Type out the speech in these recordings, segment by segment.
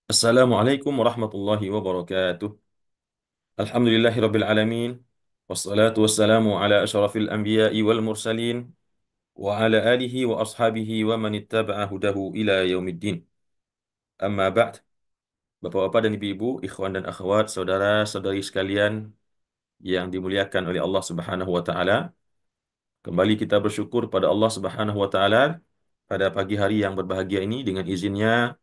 Assalamualaikum warahmatullahi wabarakatuh. Alhamdulillahirabbil alamin. Wassalatu wassalamu ala asyrafil anbiya'i wal mursalin wa ala alihi wa ashabihi wa man ittaba'a hudahu ila yaumiddin. Amma ba'd. Bapak-bapak dan ibu-ibu, ikhwan dan akhwat, saudara-saudari sekalian yang dimuliakan oleh Allah Subhanahu wa taala. Kembali kita bersyukur pada Allah Subhanahu wa taala pada pagi hari yang berbahagia ini. Dengan izinnya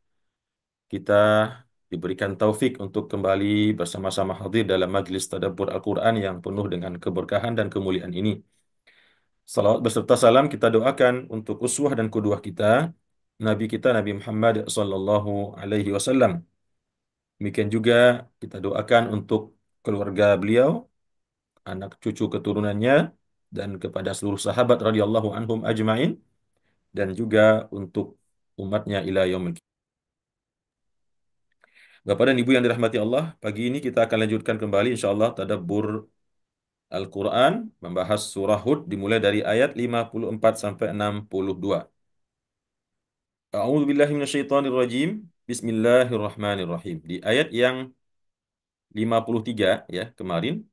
kita diberikan taufik untuk kembali bersama-sama hadir dalam majlis tadabbur Al-Quran yang penuh dengan keberkahan dan kemuliaan ini. Salawat beserta salam kita doakan untuk uswah dan qudwah kita, Nabi kita Nabi Muhammad sallallahu alaihi wasallam. Demikian juga kita doakan untuk keluarga beliau, anak cucu keturunannya, dan kepada seluruh sahabat radhiyallahu anhum ajmain, dan juga untuk umatnya ila yaumil. Bapak dan Ibu yang dirahmati Allah, pagi ini kita akan lanjutkan kembali insyaallah tadabbur Al-Quran, membahas surah Hud dimulai dari ayat 54 sampai 62. A'udzu billahi minasyaitonir rajim. Bismillahirrahmanirrahim. Di ayat yang 53 ya kemarin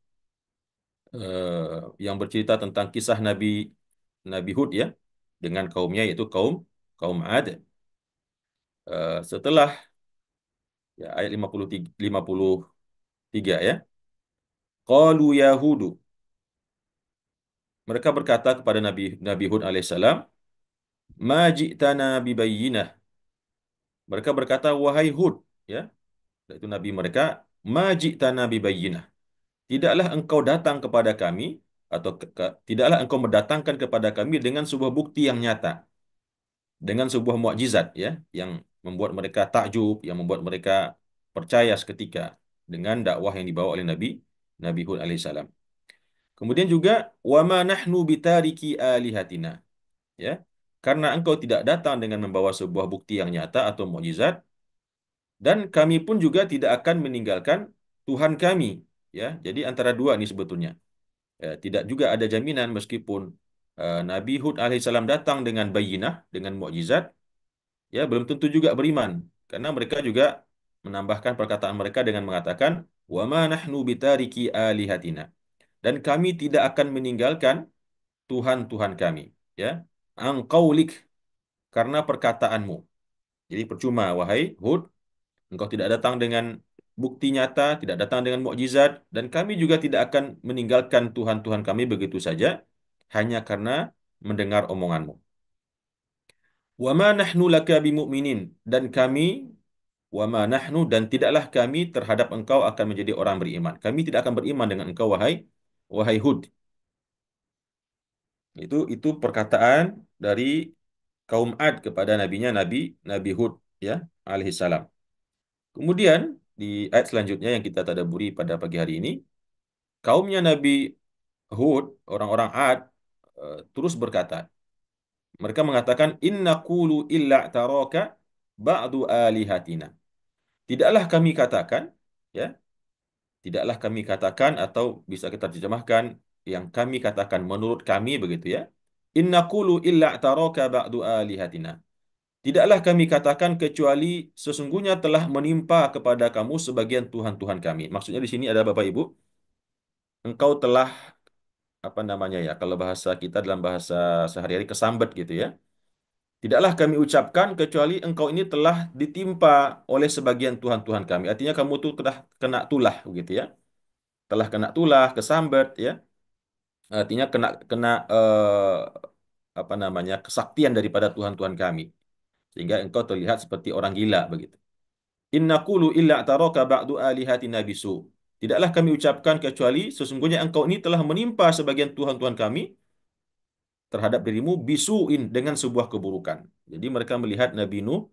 yang bercerita tentang kisah Nabi Hud ya dengan kaumnya yaitu kaum kaum Ad. Setelah ya ayat 53 ya. Qalu ya Hudu. Mereka berkata kepada Nabi Hud alaihissalam, "Ma ji'tana bibayyinah." Mereka berkata, "Wahai Hud," ya, itu nabi mereka, "Ma ji'tana bibayyinah." Tidaklah engkau datang kepada kami atau tidaklah engkau mendatangkan kepada kami dengan sebuah bukti yang nyata, dengan sebuah mukjizat ya, yang membuat mereka takjub, yang membuat mereka percaya seketika dengan dakwah yang dibawa oleh Nabi Hud alaihissalam. Kemudian juga wa ma nahnu bitariki alihatina, ya. Karena engkau tidak datang dengan membawa sebuah bukti yang nyata atau mukjizat, dan kami pun juga tidak akan meninggalkan Tuhan kami, ya. Jadi antara dua ini sebetulnya. Tidak juga ada jaminan meskipun Nabi Hud alaihissalam datang dengan bayinah, dengan mukjizat, ya belum tentu juga beriman, karena mereka juga menambahkan perkataan mereka dengan mengatakan wa ma nahnu bitariki alihatina, dan kami tidak akan meninggalkan Tuhan-Tuhan kami, ya, angkaulik, karena perkataanmu. Jadi percuma wahai Hud, engkau tidak datang dengan bukti nyata, tidak datang dengan mukjizat, dan kami juga tidak akan meninggalkan Tuhan-Tuhan kami begitu saja hanya karena mendengar omonganmu. Wa ma nahnu laka bimu'minin, dan kami wa ma nahnu, dan tidaklah kami terhadap engkau akan menjadi orang beriman. Kami tidak akan beriman dengan engkau wahai Hud. Itu perkataan dari kaum Ad kepada nabinya Nabi Hud ya alaihi salam. Kemudian di ayat selanjutnya yang kita tadabburi pada pagi hari ini, kaumnya Nabi Hud, orang-orang Ad, terus berkata. Mereka mengatakan, Inna qulu illa taraka ba'du alihatina. Tidaklah kami katakan, ya, tidaklah kami katakan, atau bisa kita terjemahkan, yang kami katakan menurut kami begitu ya. Inna qulu illa taraka ba'du alihatina. Tidaklah kami katakan kecuali sesungguhnya telah menimpa kepada kamu sebagian Tuhan-Tuhan kami. Maksudnya di sini ada Bapak Ibu, engkau telah apa namanya ya, kalau bahasa kita dalam bahasa sehari-hari kesambet gitu ya. Tidaklah kami ucapkan kecuali engkau ini telah ditimpa oleh sebagian Tuhan-Tuhan kami. Artinya kamu tuh telah kena tulah begitu ya. Telah kena tulah, kesambet ya. Artinya kena kena apa namanya? Kesaktian daripada Tuhan-Tuhan kami. Sehingga engkau terlihat seperti orang gila begitu. Inna qulu illa taraka ba'du alihatina bisu. Tidaklah kami ucapkan kecuali sesungguhnya engkau ini telah menimpa sebagian Tuhan-Tuhan kami terhadap dirimu bisuin, dengan sebuah keburukan. Jadi mereka melihat Nabi Nuh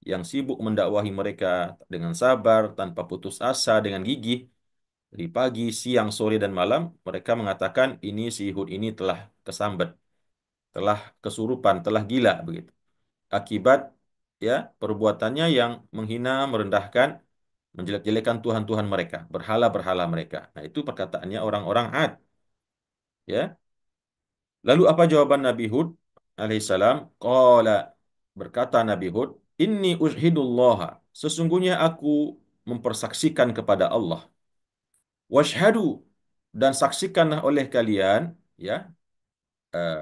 yang sibuk mendakwahi mereka dengan sabar, tanpa putus asa, dengan gigih, dari pagi, siang, sore, dan malam, mereka mengatakan ini si Hud ini telah kesambet, telah kesurupan, telah gila begitu. Akibat ya perbuatannya yang menghina, merendahkan, menjelek-jelekan Tuhan-Tuhan mereka, berhala-berhala mereka. Nah, itu perkataannya orang-orang Ad, ya. Lalu apa jawaban Nabi Hud alaihissalam? Qala, berkata Nabi Hud, inni ushhidullah. sesungguhnya aku mempersaksikan kepada Allah. Washhadu, dan saksikanlah oleh kalian, ya,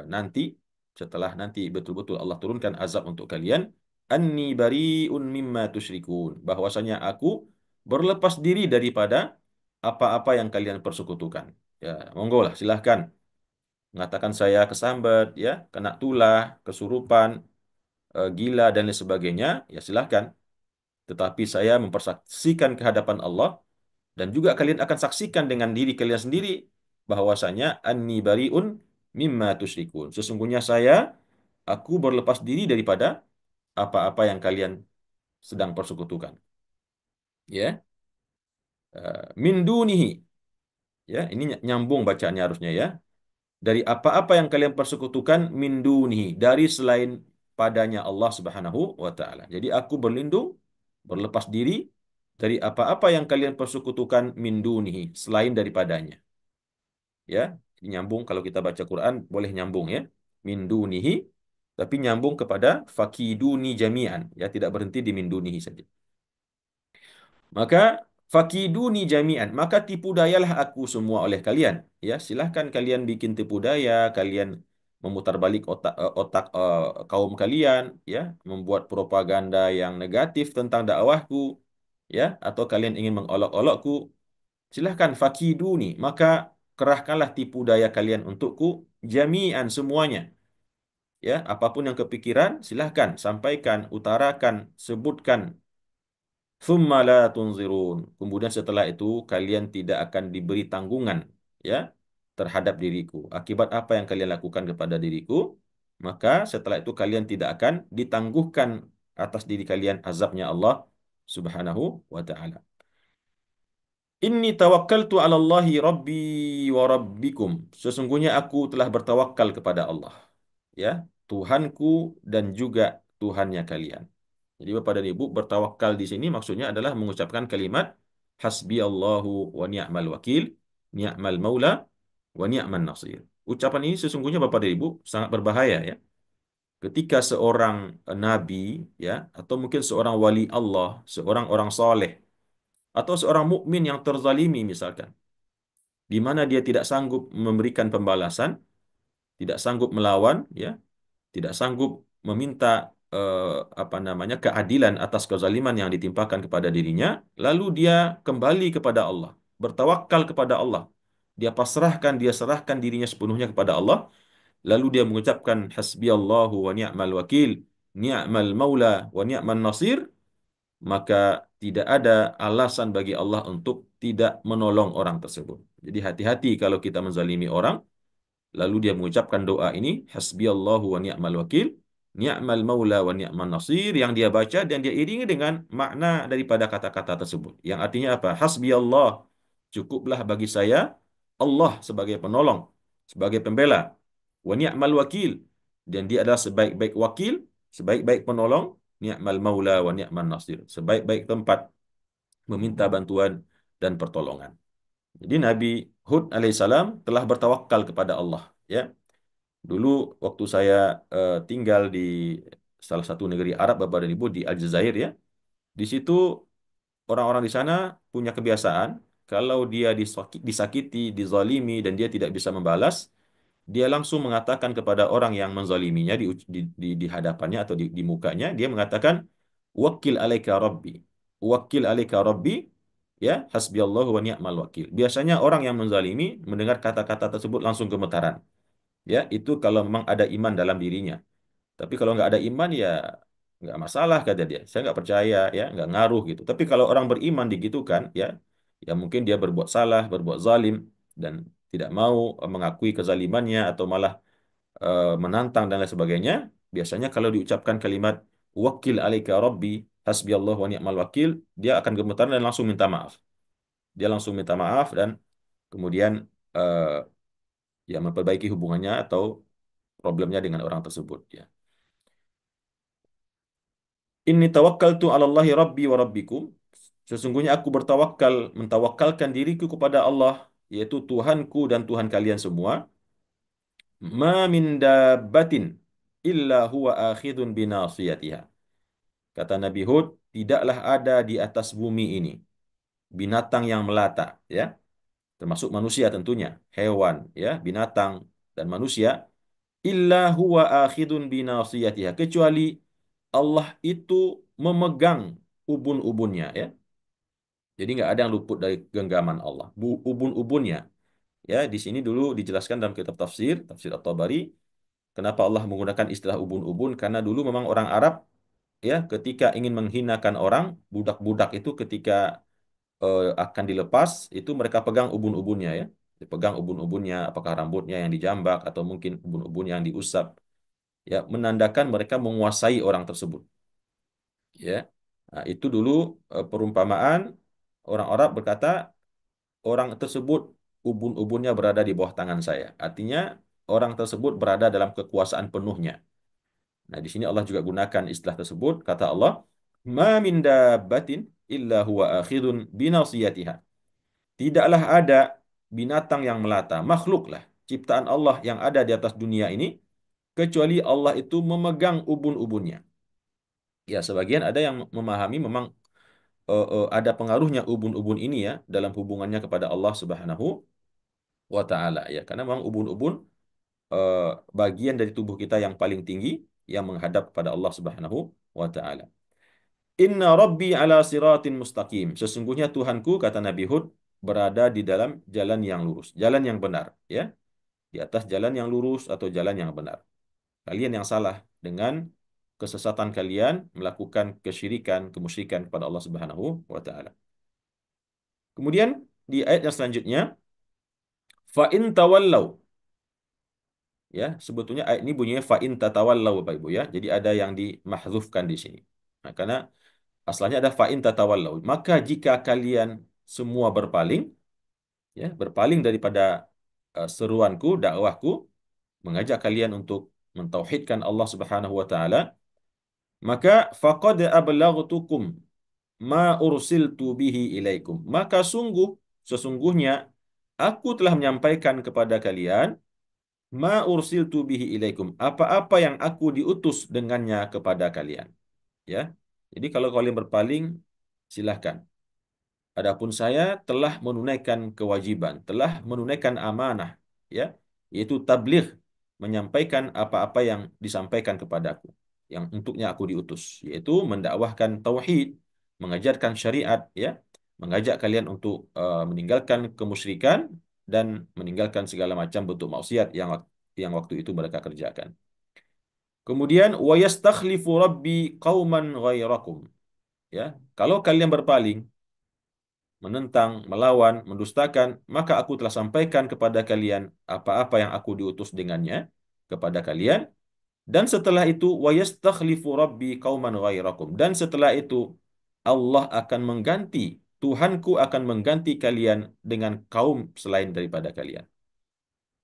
nanti setelah nanti betul-betul Allah turunkan azab untuk kalian, anni bariun mimma tusyrikun, bahwasanya aku berlepas diri daripada apa-apa yang kalian persekutukan. Ya, monggo lah, silahkan mengatakan saya kesambat, ya, kena tulah, kesurupan, gila dan lain sebagainya, ya silahkan. Tetapi saya mempersaksikan kehadapan Allah, dan juga kalian akan saksikan dengan diri kalian sendiri bahwasanya anni bariun mimma tusyrikun. Sesungguhnya aku berlepas diri daripada apa-apa yang kalian sedang persekutukan. Ya, min dunihi. Ya, ini nyambung bacaannya harusnya, ya. Dari apa-apa yang kalian persekutukan, min dunihi, dari selain padanya Allah Subhanahu wa taala. Jadi aku berlindung, berlepas diri dari apa-apa yang kalian persekutukan, min dunihi, selain daripadanya. Ya, nyambung kalau kita baca Quran boleh nyambung, ya. Min dunihi, tapi nyambung kepada fakiduni jami'an, ya, tidak berhenti di min dunihi saja. Maka fakiduni jami'an, maka tipu dayalah aku semua oleh kalian. Ya, silahkan kalian bikin tipu daya, kalian memutar balik otak kaum kalian, ya, membuat propaganda yang negatif tentang dakwahku, ya, atau kalian ingin mengolok-olokku. Silahkan fakiduni, maka kerahkanlah tipu daya kalian untukku jami'an semuanya. Ya, apapun yang kepikiran, silahkan sampaikan, utarakan, sebutkan. Thumma la tunzirun. Kemudian setelah itu kalian tidak akan diberi tanggungan, ya, terhadap diriku. Akibat apa yang kalian lakukan kepada diriku, maka setelah itu kalian tidak akan ditangguhkan atas diri kalian azabnya Allah Subhanahu wa taala. Inni tawakkaltu 'ala Allahi rabbi wa rabbikum. Sesungguhnya aku telah bertawakal kepada Allah, ya, Tuhanku dan juga Tuhannya kalian. Jadi Bapak dan Ibu, bertawakal di sini maksudnya adalah mengucapkan kalimat hasbi Allahu wa ni'mal wakil, ni'mal maula wa ni'man nasir. Ucapan ini sesungguhnya Bapak dan Ibu sangat berbahaya, ya. Ketika seorang nabi, ya, atau mungkin seorang wali Allah, seorang orang soleh, atau seorang mukmin yang terzalimi misalkan, di mana dia tidak sanggup memberikan pembalasan, tidak sanggup melawan, ya, tidak sanggup meminta apa namanya keadilan atas kezaliman yang ditimpakan kepada dirinya, lalu dia kembali kepada Allah, bertawakal kepada Allah. Dia pasrahkan, dia serahkan dirinya sepenuhnya kepada Allah, lalu dia mengucapkan hasbiyallahu wa ni'mal wakil, ni'mal maula wa ni'man nasir, maka tidak ada alasan bagi Allah untuk tidak menolong orang tersebut. Jadi hati-hati kalau kita menzalimi orang, lalu dia mengucapkan doa ini, hasbiyallahu wa ni'mal wakil, ni'mal maula wa ni'man nasir, yang dia baca dan dia iringi dengan makna daripada kata-kata tersebut. Yang artinya apa? Hasbiyallah, cukuplah bagi saya Allah sebagai penolong, sebagai pembela. Wa ni'mal wakil, dan dia adalah sebaik-baik wakil, sebaik-baik penolong, ni'mal maula wa ni'man nasir, sebaik-baik tempat meminta bantuan dan pertolongan. Jadi Nabi Hud alaihissalam telah bertawakal kepada Allah, ya. Dulu waktu saya tinggal di salah satu negeri Arab, Bapak dan Ibu, di Aljazair, ya. Di situ orang-orang di sana punya kebiasaan kalau dia disakiti, dizalimi dan dia tidak bisa membalas, dia langsung mengatakan kepada orang yang menzaliminya di hadapannya atau di mukanya, dia mengatakan wakil alaika rabbi. Wakil alaika rabbi, ya, hasbiyallahu wa ni'mal wakil. Biasanya orang yang menzalimi mendengar kata-kata tersebut langsung gemetaran. Ya, itu kalau memang ada iman dalam dirinya. Tapi kalau nggak ada iman, ya nggak masalah, kata dia. Saya nggak percaya, ya, nggak ngaruh gitu. Tapi kalau orang beriman digitukan, ya, ya mungkin dia berbuat salah, berbuat zalim dan tidak mau mengakui kezalimannya atau malah menantang dan lain sebagainya. Biasanya kalau diucapkan kalimat wakil alaika rabbi, hasbiyallah wa ni'mal wakil, dia akan gemetar dan langsung minta maaf. Dia langsung minta maaf dan kemudian eh, ya memperbaiki hubungannya atau problemnya dengan orang tersebut, ya. Inni tawakkaltu 'ala Allahi rabbi wa rabbikum. Sesungguhnya aku mentawakkalkan diriku kepada Allah, yaitu Tuhanku dan Tuhan kalian semua. Ma min dabbatin illa huwa akhidun binasiyatiha. Kata Nabi Hud, tidaklah ada di atas bumi ini binatang yang melata, ya, termasuk manusia tentunya, hewan, ya, binatang dan manusia, illa huwa akhidun binasiyatiha, kecuali Allah itu memegang ubun-ubunnya, ya. Jadi nggak ada yang luput dari genggaman Allah. Ubun-ubunnya, ya, di sini dulu dijelaskan dalam kitab tafsir, tafsir At-Tabari, kenapa Allah menggunakan istilah ubun-ubun? Karena dulu memang orang Arab, ya, ketika ingin menghinakan orang, budak-budak itu ketika akan dilepas, itu mereka pegang ubun-ubunnya, ya. Dipegang ubun-ubunnya, apakah rambutnya yang dijambak atau mungkin ubun-ubun yang diusap, ya, menandakan mereka menguasai orang tersebut, ya. Nah, itu dulu perumpamaan orang Arab berkata, orang tersebut ubun-ubunnya berada di bawah tangan saya. Artinya orang tersebut berada dalam kekuasaan penuhnya. Nah, di sini Allah juga gunakan istilah tersebut, kata Allah, "Ma min dabbatin illa huwa akhidun binasiyatiha." Tidaklah ada binatang yang melata, makhluklah, ciptaan Allah yang ada di atas dunia ini, kecuali Allah itu memegang ubun-ubunnya. Ya, sebagian ada yang memahami memang ada pengaruhnya ubun-ubun ini, ya, dalam hubungannya kepada Allah Subhanahu wa Ta'ala, ya, karena memang ubun-ubun eh, bagian dari tubuh kita yang paling tinggi yang menghadap pada Allah Subhanahu wa Ta'ala. Inna Rabbi ala siratin mustaqim. Sesungguhnya Tuhanku, kata Nabi Hud, berada di dalam jalan yang lurus, jalan yang benar, ya, di atas jalan yang lurus atau jalan yang benar. Kalian yang salah dengan kesesatan kalian melakukan kesyirikan, kemusyrikan kepada Allah Subhanahu wa Ta'ala. Kemudian di ayat yang selanjutnya, fa in tawallau, ya, sebetulnya ayat ini bunyinya fa in tatawallau, Bapak Ibu, ya. Jadi ada yang dimahdzufkan di sini. Nah, karena asalnya ada fa in tatawallau, maka jika kalian semua berpaling, ya, berpaling daripada seruanku, dakwahku, mengajak kalian untuk mentauhidkan Allah Subhanahu wa Ta'ala, maka faqad ablaghtukum ma ursiltu bihi ilaikum. Maka sesungguhnya aku telah menyampaikan kepada kalian ma ursiltu bihi ilaikum, apa-apa yang aku diutus dengannya kepada kalian, ya. Jadi kalau kalian berpaling, silahkan. Adapun saya telah menunaikan kewajiban, telah menunaikan amanah, ya, yaitu tabligh, menyampaikan apa-apa yang disampaikan kepadaku, yang untuknya aku diutus, yaitu mendakwahkan tauhid, mengajarkan syariat, ya, mengajak kalian untuk meninggalkan kemusyrikan dan meninggalkan segala macam bentuk maksiat yang waktu itu mereka kerjakan. Kemudian wa yastakhlifu rabbi qauman ghairakum, ya. Kalau kalian berpaling, menentang, melawan, mendustakan, maka aku telah sampaikan kepada kalian apa-apa yang aku diutus dengannya kepada kalian. Dan setelah itu, wa yastakhlifu rabbi qauman ghairakum. Dan setelah itu, Allah akan mengganti, Tuhanku akan mengganti kalian dengan kaum selain daripada kalian.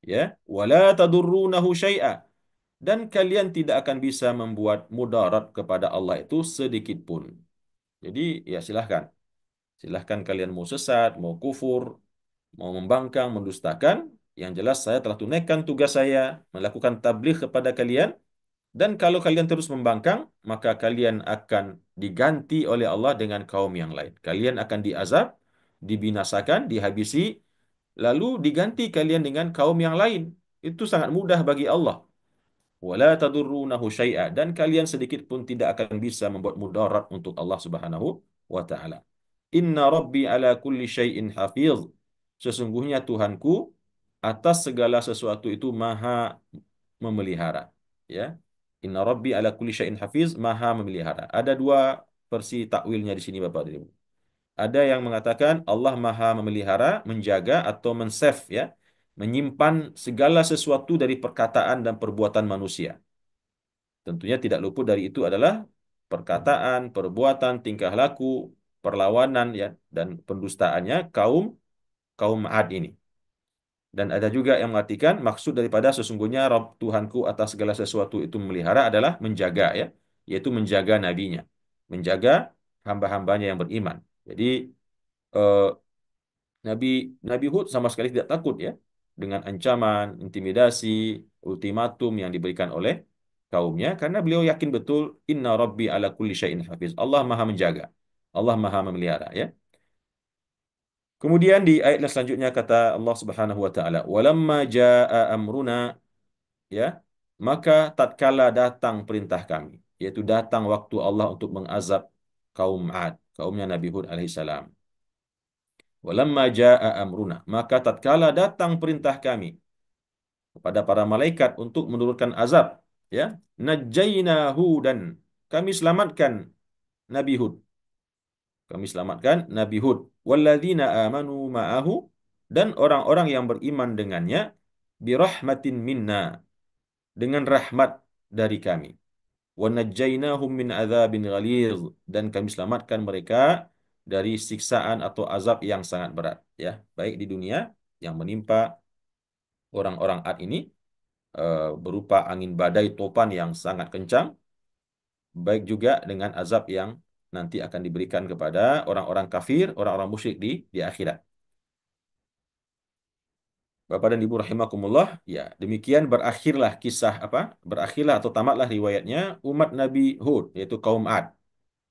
Ya, wala tadurrunahu syai'a. Dan kalian tidak akan bisa membuat mudarat kepada Allah itu sedikit pun. Jadi, ya, silahkan. Silahkan kalian mau sesat, mau kufur, mau membangkang, mendustakan. Yang jelas saya telah tunaikan tugas saya melakukan tabligh kepada kalian. Dan kalau kalian terus membangkang, maka kalian akan diganti oleh Allah dengan kaum yang lain. Kalian akan diazab, dibinasakan, dihabisi, lalu diganti kalian dengan kaum yang lain. Itu sangat mudah bagi Allah. Wala tadurrunahu syai'a, dan kalian sedikit pun tidak akan bisa membuat mudarat untuk Allah Subhanahu wa taala. Inna rabbi ala kulli syai'in hafiz. Sesungguhnya Tuhanku atas segala sesuatu itu maha memelihara, ya. Inna rabbi ala kulli syai'in hafiz, maha memelihara. Ada dua versi takwilnya di sini, Bapak dan Ibu. Ada yang mengatakan Allah maha memelihara, menjaga atau mensave, ya, menyimpan segala sesuatu dari perkataan dan perbuatan manusia. Tentunya tidak luput dari itu adalah perkataan, perbuatan, tingkah laku, perlawanan, ya, dan pendustaannya kaum kaum Ad ini. Dan ada juga yang mengartikan maksud daripada sesungguhnya Rabb Tuhanku atas segala sesuatu itu memelihara adalah menjaga, ya, yaitu menjaga nabinya, menjaga hamba-hambanya yang beriman. Jadi eh, Nabi Nabi Hud sama sekali tidak takut, ya, dengan ancaman, intimidasi, ultimatum yang diberikan oleh kaumnya karena beliau yakin betul inna rabbi ala kulli syai'in hafiz. Allah Maha menjaga. Allah Maha memelihara ya. Kemudian di ayat selanjutnya kata Allah Subhanahu wa taala, "Walamma jaa amruna" ya, maka tatkala datang perintah kami, yaitu datang waktu Allah untuk mengazab kaum Ad, kaumnya Nabi Hud alaihissalam. Walamma jaa amruna, maka tatkala datang perintah kami kepada para malaikat untuk menurunkan azab, ya, najjayna Hudan, kami selamatkan Nabi Hud. Kami selamatkan Nabi Hud. Walladzina amanu ma'ahu, dan orang-orang yang beriman dengannya, birahmatin minna, dengan rahmat dari kami. Wa najjaynahum min adzabin ghalidh, dan kami selamatkan mereka dari siksaan atau azab yang sangat berat, ya, baik di dunia yang menimpa orang-orang Ad ini berupa angin badai topan yang sangat kencang, baik juga dengan azab yang nanti akan diberikan kepada orang-orang kafir, orang-orang musyrik di akhirat. Bapak dan Ibu rahimakumullah, ya, demikian berakhirlah kisah apa? Berakhirlah atau tamatlah riwayatnya umat Nabi Hud, yaitu kaum Ad.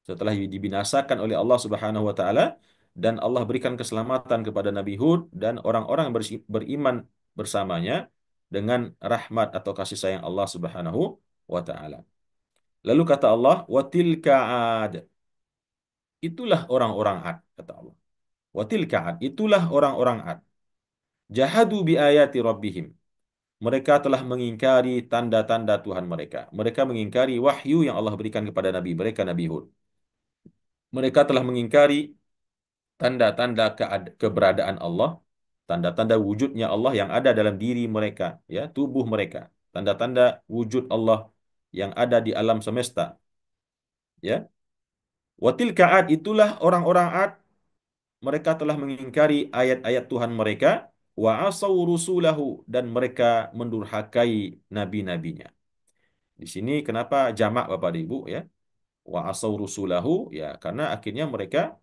Setelah dibinasakan oleh Allah Subhanahu wa taala dan Allah berikan keselamatan kepada Nabi Hud dan orang-orang yang beriman bersamanya dengan rahmat atau kasih sayang Allah Subhanahu wa taala. Lalu kata Allah, "Watilka 'ad." Itulah orang-orang Ad, kata Allah. Watilka 'ad, itulah orang-orang Ad. Jahadu bi ayati rabbihim. Mereka telah mengingkari tanda-tanda Tuhan mereka. Mereka mengingkari wahyu yang Allah berikan kepada Nabi mereka, Nabi Hud. Mereka telah mengingkari tanda-tanda keberadaan Allah, tanda-tanda wujudnya Allah yang ada dalam diri mereka, ya, tubuh mereka, tanda-tanda wujud Allah yang ada di alam semesta, ya. Watilka 'ad, itulah orang-orang 'ad, mereka telah mengingkari ayat-ayat Tuhan mereka, wa asau rusulahu, dan mereka mendurhakai nabi-nabinya. Di sini kenapa jamak Bapak dan Ibu, ya? Wa asau rusulahu, ya, karena akhirnya mereka,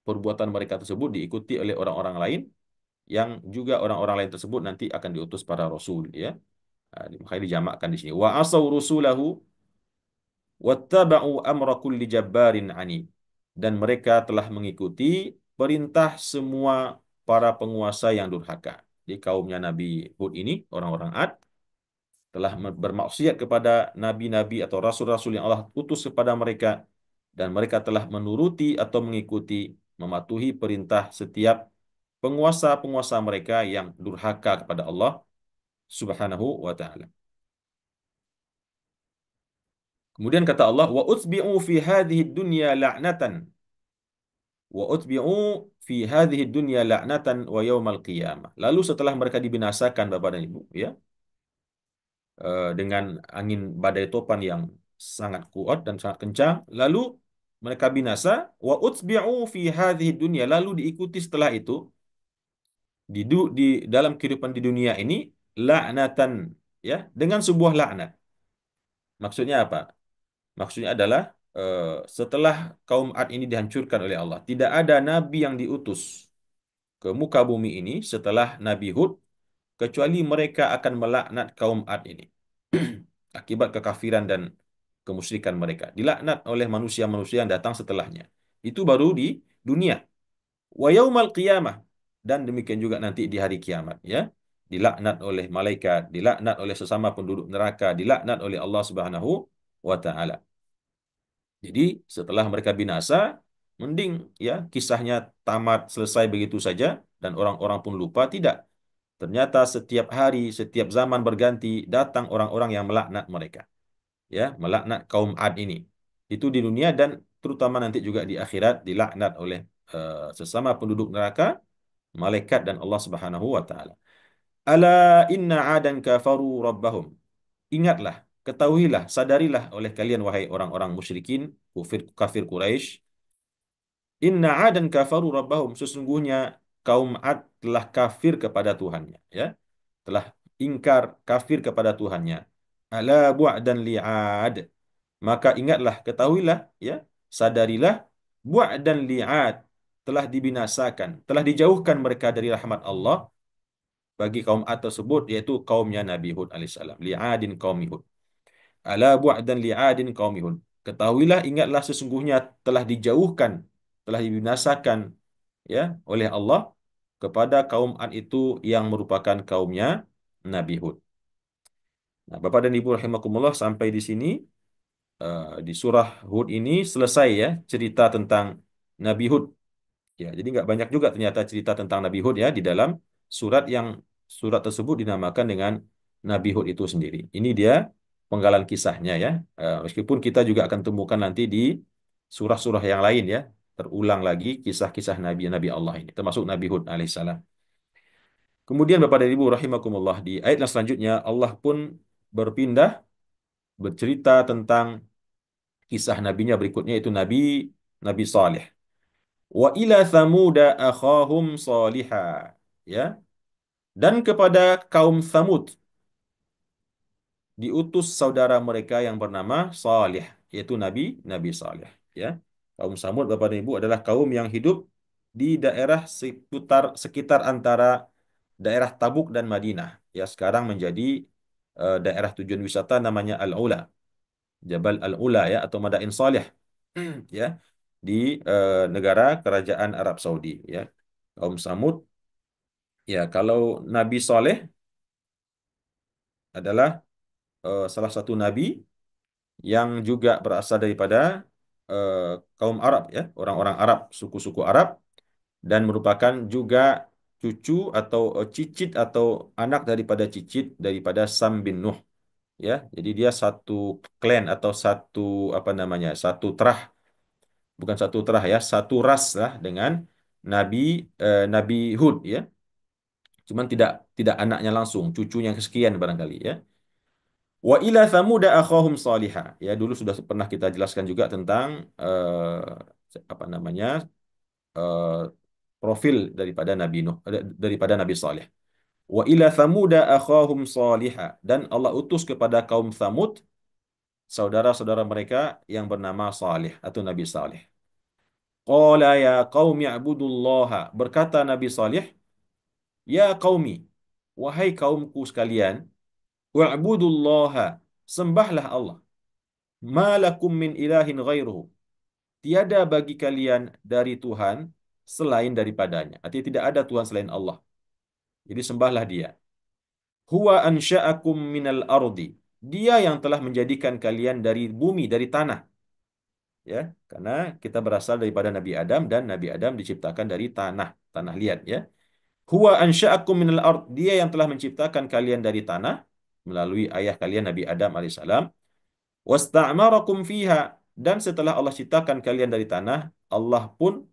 perbuatan mereka tersebut diikuti oleh orang-orang lain yang juga orang-orang lain tersebut nanti akan diutus para rasul, ya. Makanya dijamakkan di sini. Wa asau rusulahu wattaba'u amra kulli jabbarin anid. Dan mereka telah mengikuti perintah semua para penguasa yang durhaka. Di kaumnya Nabi Hud ini, orang-orang Ad, telah bermaksiat kepada nabi-nabi atau rasul-rasul yang Allah utus kepada mereka, dan mereka telah menuruti atau mengikuti, mematuhi perintah setiap penguasa-penguasa mereka yang durhaka kepada Allah Subhanahu wa taala. Kemudian kata Allah, wa utbi'u fi hadhihi dunya la'natan, wa utbi'u fi hadhihi dunya la'natan wa yaumal qiyamah. Lalu setelah mereka dibinasakan Bapak dan Ibu, ya, dengan angin badai topan yang sangat kuat dan sangat kencang, lalu mereka binasa, wa utbi'u fi hadhihi dunya, lalu diikuti setelah itu di dalam kehidupan di dunia ini la'natan, ya, dengan sebuah laknat. Maksudnya apa? Maksudnya adalah setelah kaum Ad ini dihancurkan oleh Allah, tidak ada nabi yang diutus ke muka bumi ini setelah Nabi Hud kecuali mereka akan melaknat kaum Ad ini akibat kekafiran dan kemusyrikan mereka. Dilaknat oleh manusia-manusia yang datang setelahnya. Itu baru di dunia. Wa yaumal qiyamah, dan demikian juga nanti di hari kiamat, ya. Dilaknat oleh malaikat, dilaknat oleh sesama penduduk neraka, dilaknat oleh Allah Subhanahu wa taala. Jadi setelah mereka binasa, mending, ya, kisahnya tamat selesai begitu saja dan orang-orang pun lupa. Tidak. Ternyata setiap hari, setiap zaman berganti, datang orang-orang yang melaknat mereka, ya, melaknat kaum Ad ini. Itu di dunia dan terutama nanti juga di akhirat dilaknat oleh sesama penduduk neraka, malaikat dan Allah Subhanahu wa taala. Ala inna 'adan kafaru rabbahum. Ingatlah, ketahuilah, sadarilah oleh kalian wahai orang-orang musyrikin, kafir Quraisy, inna 'adan kafaru rabbahum, sesungguhnya kaum Ad telah kafir kepada Tuhannya, ya. Telah ingkar, kafir kepada Tuhannya. Ala bu'dan li'ad. Maka ingatlah, ketahuilah, ya, sadarilah, bu'dan li'ad, telah dibinasakan, telah dijauhkan mereka dari rahmat Allah bagi kaum Ad tersebut, yaitu kaumnya Nabi Hud alaihissalam. Li'adin kaum Hud. Ala bu'dan li'adin qaumihun. Ketahuilah, ingatlah sesungguhnya telah dijauhkan, telah dibinasakan ya oleh Allah kepada kaum Ad itu yang merupakan kaumnya Nabi Hud. Nah, Bapak dan Ibu rahimakumullah, sampai di sini di surah Hud ini selesai ya cerita tentang Nabi Hud. Ya, jadi nggak banyak juga ternyata cerita tentang Nabi Hud ya di dalam surat tersebut dinamakan dengan Nabi Hud itu sendiri. Ini dia penggalan kisahnya ya. Meskipun kita juga akan temukan nanti di surah-surah yang lain ya, terulang lagi kisah-kisah Nabi-Nabi Allah ini, termasuk Nabi Hud alaihissalam. Kemudian Bapak dan Ibu rahimakumullah, di ayat yang selanjutnya Allah pun berpindah bercerita tentang kisah nabinya berikutnya, itu Nabi Saleh. Wa ila thamuda akhahum saliha. Ya, dan kepada kaum Thamud diutus saudara mereka yang bernama Salih, yaitu Nabi Saleh. Ya, kaum Thamud Bapak dan Ibu adalah kaum yang hidup di daerah sekitar antara daerah Tabuk dan Madinah. Ya, sekarang menjadi daerah tujuan wisata namanya Al-Ula, Jabal Al-Ula ya, atau Madain Saleh. Ya, di negara kerajaan Arab Saudi ya. Kaum Samud. Ya, kalau Nabi Saleh adalah salah satu nabi yang juga berasal daripada eh, kaum Arab ya, orang-orang Arab, suku-suku Arab, dan merupakan juga cucu atau cicit atau anak daripada cicit daripada Sam bin Nuh ya. Jadi dia satu klan atau satu apa namanya? Satu terah, bukan satu terah ya, satu ras lah dengan Nabi Nabi Hud ya. Cuman tidak tidak anaknya langsung, cucunya kesekian barangkali ya. Wa ila thamuda akhahum salihah. Ya, dulu sudah pernah kita jelaskan juga tentang apa namanya? eh, profil daripada Nabi Nuh, daripada Nabi Saleh. Wa ila thamuda akhahum salihah, dan Allah utus kepada kaum Thamud saudara-saudara mereka yang bernama Saleh atau Nabi Saleh. Qala ya qaumi i'budullaha. Berkata Nabi Saleh, ya qaumi, wahai kaumku sekalian, wa'budullaha, sembahlah Allah. Malakum min ilahin ghairuhu. Tiada bagi kalian dari Tuhan selain daripadanya. Artinya tidak ada Tuhan selain Allah. Jadi sembahlah Dia. Huwa ansha'akum minal ardi. Dia yang telah menjadikan kalian dari bumi, dari tanah. Ya, karena kita berasal daripada Nabi Adam dan Nabi Adam diciptakan dari tanah, tanah liat ya. Huwa ansha'akum minal ard. Dia yang telah menciptakan kalian dari tanah melalui ayah kalian Nabi Adam alaihissalam. Wasta'marakum fiha, dan setelah Allah ciptakan kalian dari tanah, Allah pun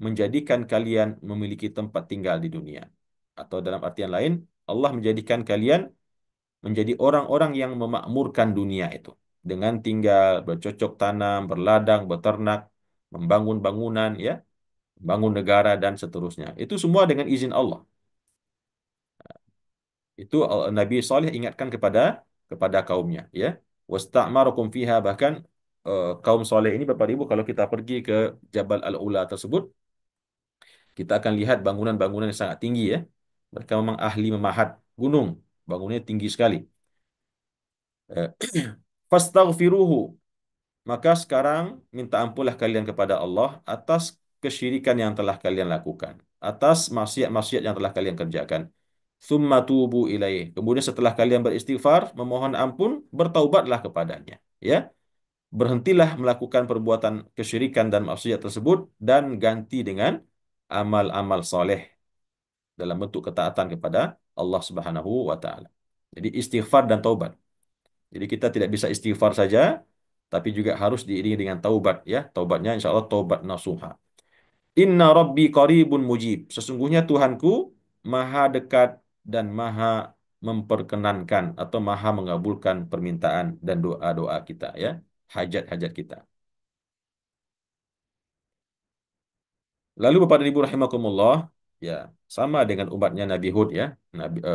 menjadikan kalian memiliki tempat tinggal di dunia. Atau dalam artian lain, Allah menjadikan kalian menjadi orang-orang yang memakmurkan dunia itu dengan tinggal bercocok tanam, berladang, beternak, membangun bangunan ya, bangun negara dan seterusnya. Itu semua dengan izin Allah. Itu Nabi Saleh ingatkan kepada kaumnya ya. Wasta'marakum fiha, bahkan kaum Saleh ini Bapak Ibu, kalau kita pergi ke Jabal Al-Ula tersebut, kita akan lihat bangunan-bangunan yang sangat tinggi ya. Mereka memang ahli memahat gunung, bangunannya tinggi sekali. Eh, Fastaghfiruhu, maka sekarang minta ampunlah kalian kepada Allah atas kesyirikan yang telah kalian lakukan, atas maksiat-maksiat yang telah kalian kerjakan. Tsumma tubu ilaih. Kemudian setelah kalian beristighfar, memohon ampun, bertaubatlah kepadanya. Ya, berhentilah melakukan perbuatan kesyirikan dan maksiat tersebut dan ganti dengan amal-amal soleh dalam bentuk ketaatan kepada Allah Subhanahu wa taala. Jadi istighfar dan taubat. Jadi kita tidak bisa istighfar saja, tapi juga harus diiringi dengan taubat ya. Taubatnya insya Allah taubat nasuha. Inna Rabbi qaribun mujib. Sesungguhnya Tuhanku maha dekat dan maha memperkenankan atau maha mengabulkan permintaan dan doa-doa kita ya. Hajat-hajat kita. Lalu Bapak dan Ibu rahimakumullah, ya, sama dengan umatnya Nabi Hud ya,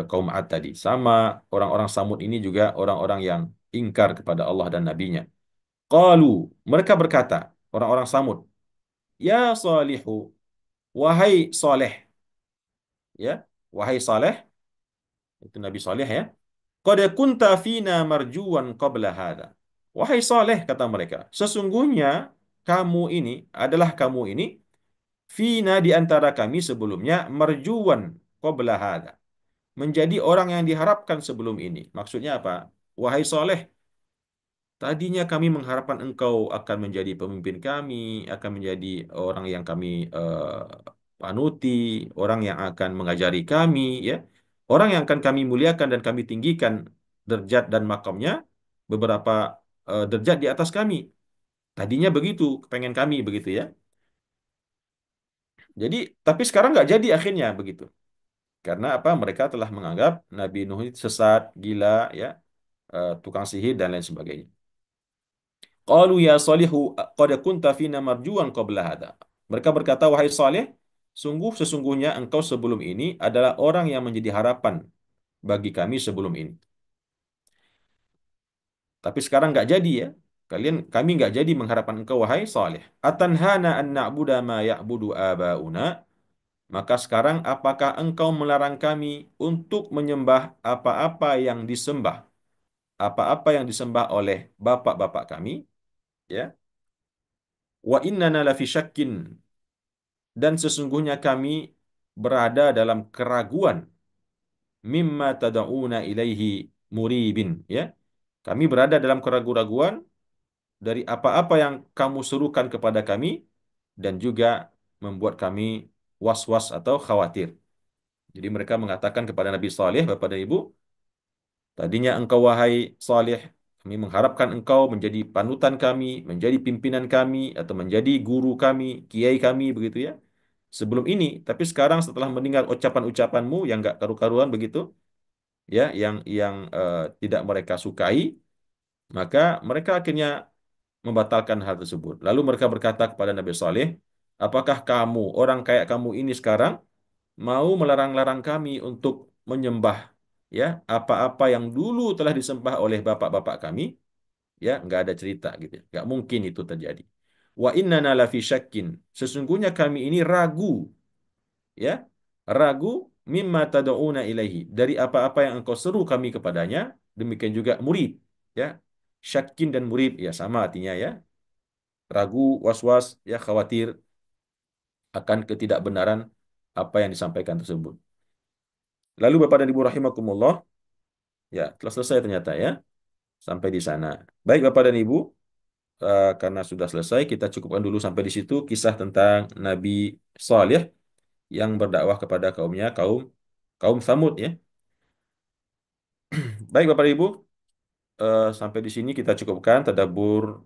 kaum Ad tadi. Sama, orang-orang Samud ini juga orang-orang yang ingkar kepada Allah dan nabinya. Qalu, mereka berkata, orang-orang Samud, ya Salihu, wahai Saleh, ya, wahai Saleh, itu Nabi Saleh ya. Qad kunta fina marjuwan qabla hadha. Wahai Saleh, kata mereka, sesungguhnya kamu ini fina di antara kami sebelumnya marjuwan qabla hadha. Menjadi orang yang diharapkan sebelum ini. Maksudnya apa? Wahai Saleh, tadinya kami mengharapkan engkau akan menjadi pemimpin kami, akan menjadi orang yang kami panuti, orang yang akan mengajari kami, ya, orang yang akan kami muliakan dan kami tinggikan derajat dan makamnya beberapa derajat di atas kami. Tadinya begitu, kepengen kami begitu ya. Jadi, tapi sekarang nggak jadi akhirnya begitu. Karena apa? Mereka telah menganggap Nabi Nuh itu sesat, gila, ya, tukang sihir dan lain sebagainya. Qalu ya Salihu qad kunta fina marjuwan qabla hada. Mereka berkata, wahai Saleh, sesungguhnya engkau sebelum ini adalah orang yang menjadi harapan bagi kami sebelum ini. Tapi sekarang nggak jadi ya. Kami nggak jadi mengharapkan engkau wahai Saleh. Atanhana an na'budu ma ya'budu abauna. Maka sekarang apakah engkau melarang kami untuk menyembah apa-apa yang disembah? Apa-apa yang disembah oleh bapak-bapak kami, ya. Wa innana lafi syakkin, dan sesungguhnya kami berada dalam keraguan mimma tad'una ilaihi muribin, ya. Kami berada dalam keraguan dari apa-apa yang kamu serukan kepada kami dan juga membuat kami was-was atau khawatir. Jadi mereka mengatakan kepada Nabi Saleh, Bapak dan Ibu, tadinya engkau wahai Saleh, kami mengharapkan engkau menjadi panutan kami, menjadi pimpinan kami, atau menjadi guru kami, kiai kami, begitu ya. Sebelum ini, tapi sekarang setelah mendengar ucapan-ucapanmu yang gak karu-karuan begitu, ya, yang tidak mereka sukai, maka mereka akhirnya membatalkan hal tersebut. Lalu mereka berkata kepada Nabi Saleh, apakah kamu, orang kayak kamu ini sekarang, mau melarang-larang kami untuk menyembah, ya, apa-apa yang dulu telah disembah oleh bapak-bapak kami, ya, nggak ada cerita gitu, nggak mungkin itu terjadi. Wa innana lafi syakkin, sesungguhnya kami ini ragu, ya, ragu mimma tad'una ilaihi, dari apa-apa yang engkau seru kami kepadanya. Demikian juga murid, ya, syakin dan murid ya sama artinya, ya, ragu, was-was, ya, khawatir akan ketidakbenaran apa yang disampaikan tersebut. Lalu Bapak dan Ibu rahimakumullah, ya, telah selesai ternyata ya sampai di sana. Baik Bapak dan Ibu, karena sudah selesai kita cukupkan dulu sampai di situ kisah tentang Nabi Saleh yang berdakwah kepada kaumnya, kaum kaum Samud ya. Baik Bapak dan Ibu, sampai di sini kita cukupkan tadabbur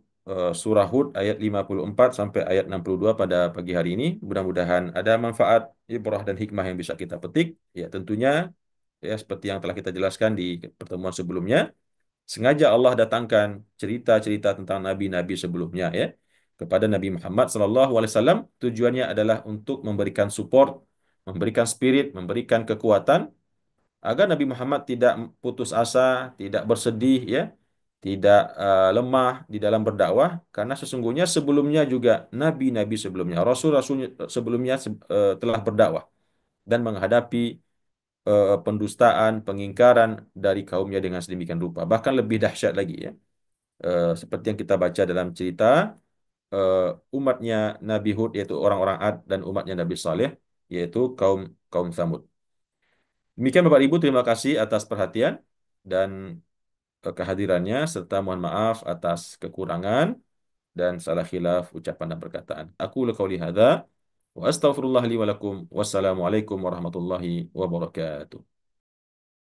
surah Hud ayat 54 sampai ayat 62 pada pagi hari ini. Mudah-mudahan ada manfaat, ibrah dan hikmah yang bisa kita petik. Ya, tentunya ya seperti yang telah kita jelaskan di pertemuan sebelumnya, sengaja Allah datangkan cerita-cerita tentang nabi-nabi sebelumnya ya kepada Nabi Muhammad SAW. Tujuannya adalah untuk memberikan support, memberikan spirit, memberikan kekuatan agar Nabi Muhammad tidak putus asa, tidak bersedih ya, tidak lemah di dalam berdakwah, karena sesungguhnya sebelumnya juga nabi-nabi sebelumnya, rasul-rasul sebelumnya telah berdakwah dan menghadapi pendustaan, pengingkaran dari kaumnya dengan sedemikian rupa. Bahkan lebih dahsyat lagi ya. Seperti yang kita baca dalam cerita eh, umatnya Nabi Hud, yaitu orang-orang Ad, dan umatnya Nabi Saleh, yaitu kaum kaum Samud. Demikian Bapak Ibu, terima kasih atas perhatian dan kehadirannya, serta mohon maaf atas kekurangan dan salah khilaf ucapan dan perkataan. Aku qauli hadza wa astaghfirullah li wa lakum. Wassalamualaikum warahmatullahi wabarakatuh.